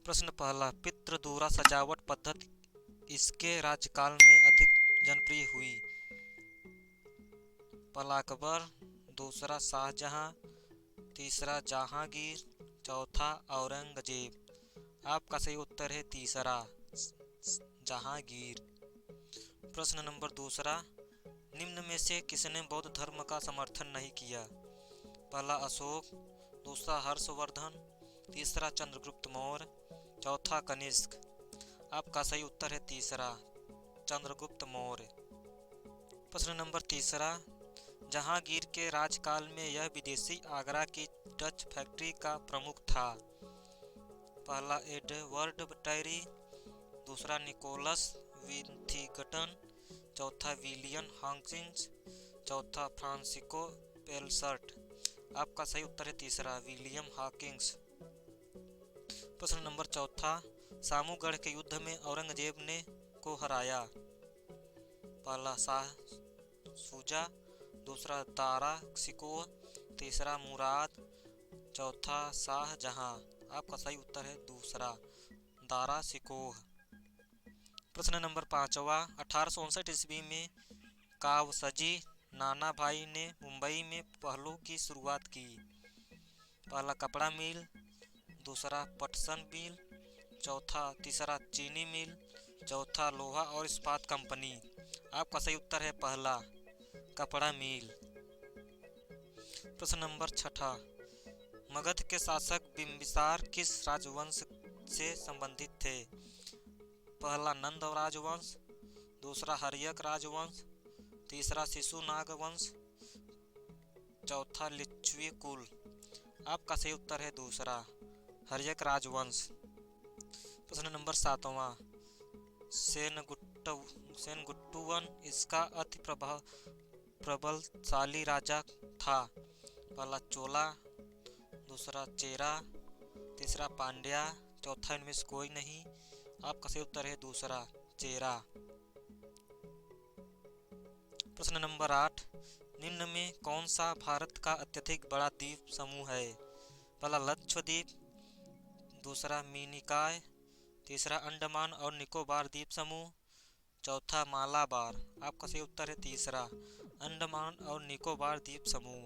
प्रश्न पहला, पितृदुरा सजावट पद्धति इसके राज्यकाल में अधिक जनप्रिय हुई? पहला अकबर, दूसरा शाहजहां, तीसरा जहांगीर, चौथा औरंगजेब। आपका सही उत्तर है तीसरा, जहांगीर। प्रश्न नंबर दूसरा, निम्न में से किसने बौद्ध धर्म का समर्थन नहीं किया? पहला अशोक, दूसरा हर्षवर्धन, तीसरा चंद्रगुप्त मौर्य, चौथा कनिष्क। आपका सही उत्तर है तीसरा, चंद्रगुप्त मौर्य। प्रश्न नंबर तीसरा, जहांगीर के राजकाल में यह विदेशी आगरा की डच फैक्ट्री का प्रमुख था। पहला एडवर्ड टेरी, दूसरा निकोलस विथिंगटन, चौथा विलियम हॉकिंस, चौथा फ्रांसिस्को पेलसर्ट। आपका सही उत्तर है तीसरा, विलियम हॉकिंस। प्रश्न नंबर चौथा, सामूगढ़ के युद्ध में औरंगजेब ने को हराया? पहला शाह शुजा, दूसरा दारा शिकोह, तीसरा मुराद, चौथा शाहजहां। आपका सही उत्तर है दूसरा, दारा शिकोह। प्रश्न नंबर पांचवा, 1859 ईस्वी में कावसजी नाना भाई ने मुंबई में पहलों की शुरुआत की। पहला कपड़ा मिल, दूसरा पटसन मिल, तीसरा चीनी मिल, चौथा लोहा और इस्पात कंपनी। आपका सही उत्तर है पहला, कपड़ा मिल। प्रश्न नंबर छठा, मगध के शासक बिंबिसार किस राजवंश से संबंधित थे? पहला नंद राजवंश, दूसरा हर्यक राजवंश, तीसरा शिशुनाग वंश, चौथा लिच्छवी कुल। आपका सही उत्तर है दूसरा, हर्यक राजवंश। प्रश्न नंबर सातवां, सेनगुट्टुवन इसका अति प्रबलशाली राजा था। पहला चोला, दूसरा चेरा, तीसरा पांड्या, चौथा इनमें से कोई नहीं। आपका सही उत्तर है दूसरा, चेरा। प्रश्न नंबर 8, निम्न में कौन सा भारत का अत्यधिक बड़ा द्वीप समूह है? पहला लक्षद्वीप, दूसरा मिनिकॉय, तीसरा अंडमान और निकोबार द्वीप समूह, चौथा मालाबार। आपका सही उत्तर है तीसरा, अंडमान और निकोबार द्वीप समूह।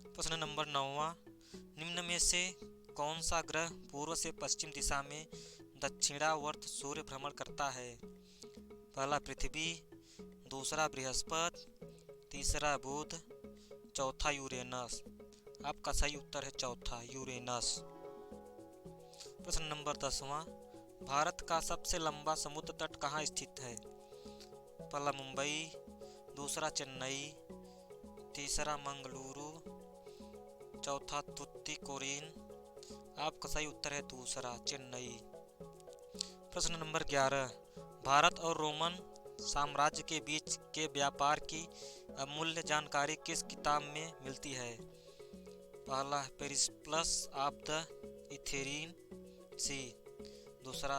प्रश्न नंबर 9, निम्न में से कौन सा ग्रह पूर्व से पश्चिम दिशा में दक्षिणावर्त सूर्य भ्रमण करता है? पहला पृथ्वी, दूसरा बृहस्पति, तीसरा बुध, चौथा यूरेनस। आपका सही उत्तर है चौथा, यूरेनस। प्रश्न नंबर 10, भारत का सबसे लंबा समुद्र तट कहाँ स्थित है? पहला मुंबई, दूसरा चेन्नई, तीसरा मंगलुरु, चौथा तुत्तीकोरिन। आपका सही उत्तर है दूसरा, चेन्नई। प्रश्न नंबर 11, भारत और रोमन साम्राज्य के बीच के व्यापार की अमूल्य जानकारी किस किताब में मिलती है? पहला पेरिप्लस ऑफ द इथेरियन सी, दूसरा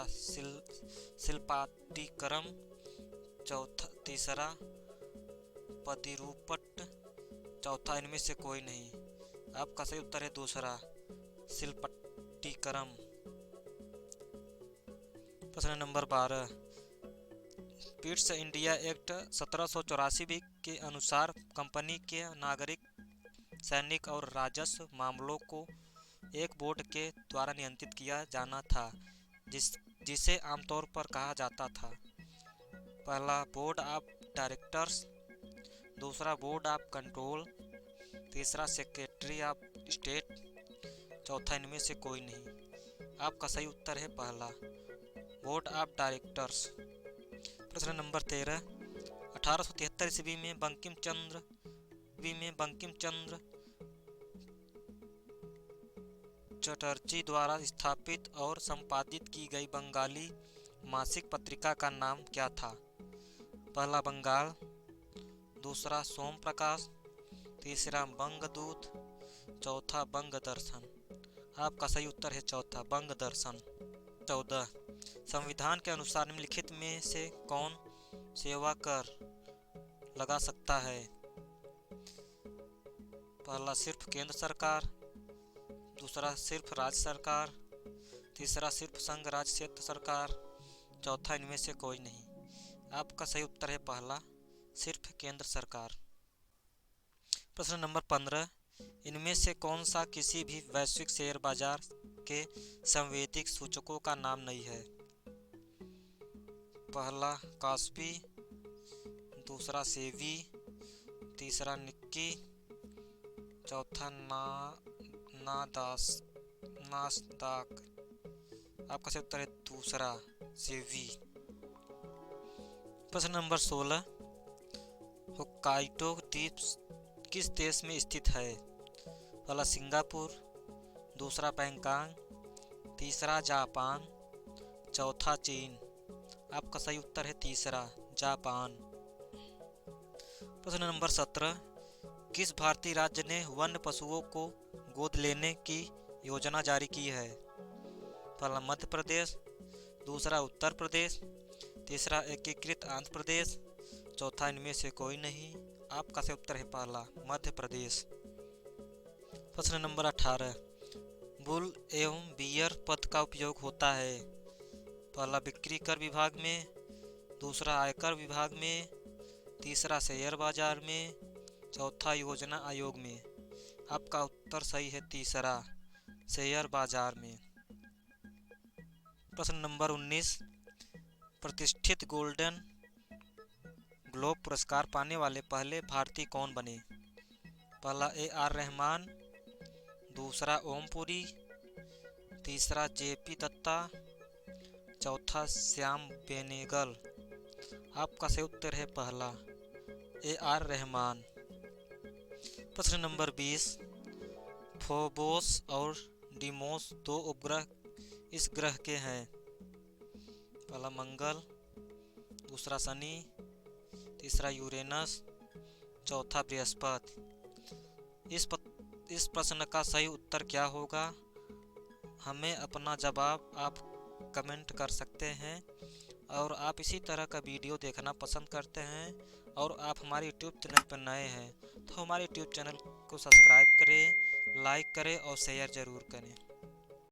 शिल्पाटिकरम, तीसरा पदिरूपट, चौथा इनमें से कोई नहीं। आपका सही उत्तर है दूसरा, शिल्पाटिकरम। प्रश्न नंबर 12, पिट्स इंडिया एक्ट 1784 के अनुसार कंपनी के नागरिक, सैनिक और राजस्व मामलों को एक बोर्ड के द्वारा नियंत्रित किया जाना था, जिसे आमतौर पर कहा जाता था। पहला बोर्ड ऑफ डायरेक्टर्स, दूसरा बोर्ड ऑफ कंट्रोल, तीसरा सेक्रेटरी ऑफ स्टेट, चौथा इनमें से कोई नहीं। आपका सही उत्तर है पहला, बोर्ड ऑफ डायरेक्टर्स। प्रश्न नंबर 13, 1873 ईस्वी में बंकिम चंद्र चटर्जी द्वारा स्थापित और संपादित की गई बंगाली मासिक पत्रिका का नाम क्या था? पहला बंगाल, दूसरा सोम प्रकाश, तीसरा बंगदूत, चौथा बंग दर्शन। आपका सही उत्तर है चौथा, बंग दर्शन। 14, संविधान के अनुसार निम्नलिखित में से कौन सेवा कर लगा सकता है? पहला सिर्फ केंद्र सरकार, दूसरा सिर्फ राज्य सरकार, तीसरा सिर्फ संघ राज्य क्षेत्र सरकार, चौथा इनमें से कोई नहीं। आपका सही उत्तर है पहला, सिर्फ केंद्र सरकार। प्रश्न नंबर 15, इनमें से कौन सा किसी भी वैश्विक शेयर बाजार के संवेदिक सूचकों का नाम नहीं है? पहला कॉस्पी, दूसरा सेबी, तीसरा निक्की, चौथा नासदाक। आपका सही उत्तर है दूसरा सेबी। प्रश्न नंबर 16, होक्काइडो द्वीप किस देश में स्थित है? पहला सिंगापुर, दूसरा बैंकॉक, तीसरा जापान, चौथा चीन। आपका सही उत्तर है तीसरा जापान। प्रश्न नंबर 17, किस भारतीय राज्य ने वन्य पशुओं को गोद लेने की योजना जारी की है? पहला मध्य प्रदेश, दूसरा उत्तर प्रदेश, तीसरा एकीकृत आंध्र प्रदेश, चौथा इनमें से कोई नहीं। आपका सही उत्तर है पहला मध्य प्रदेश। प्रश्न नंबर 18, बुल एवं बियर पद का उपयोग होता है? पहला बिक्री कर विभाग में, दूसरा आयकर विभाग में, तीसरा शेयर बाजार में, चौथा योजना आयोग में। आपका उत्तर सही है तीसरा शेयर बाजार में। प्रश्न नंबर 19, प्रतिष्ठित गोल्डन ग्लोब पुरस्कार पाने वाले पहले भारतीय कौन बने? पहला AR रहमान, दूसरा ओम पुरी, तीसरा JP दत्ता, चौथा श्याम बेनेगल। आपका सही उत्तर है पहला AR रहमान। प्रश्न नंबर 20, फोबोस और डीमोस दो उपग्रह इस ग्रह के हैं? पहला मंगल, दूसरा शनि, तीसरा यूरेनस, चौथा बृहस्पति। इस प्रश्न का सही उत्तर क्या होगा? हमें अपना जवाब आप कमेंट कर सकते हैं। और आप इसी तरह का वीडियो देखना पसंद करते हैं और आप हमारे यूट्यूब चैनल पर नए हैं तो हमारे यूट्यूब चैनल को सब्सक्राइब करें, लाइक करें और शेयर ज़रूर करें।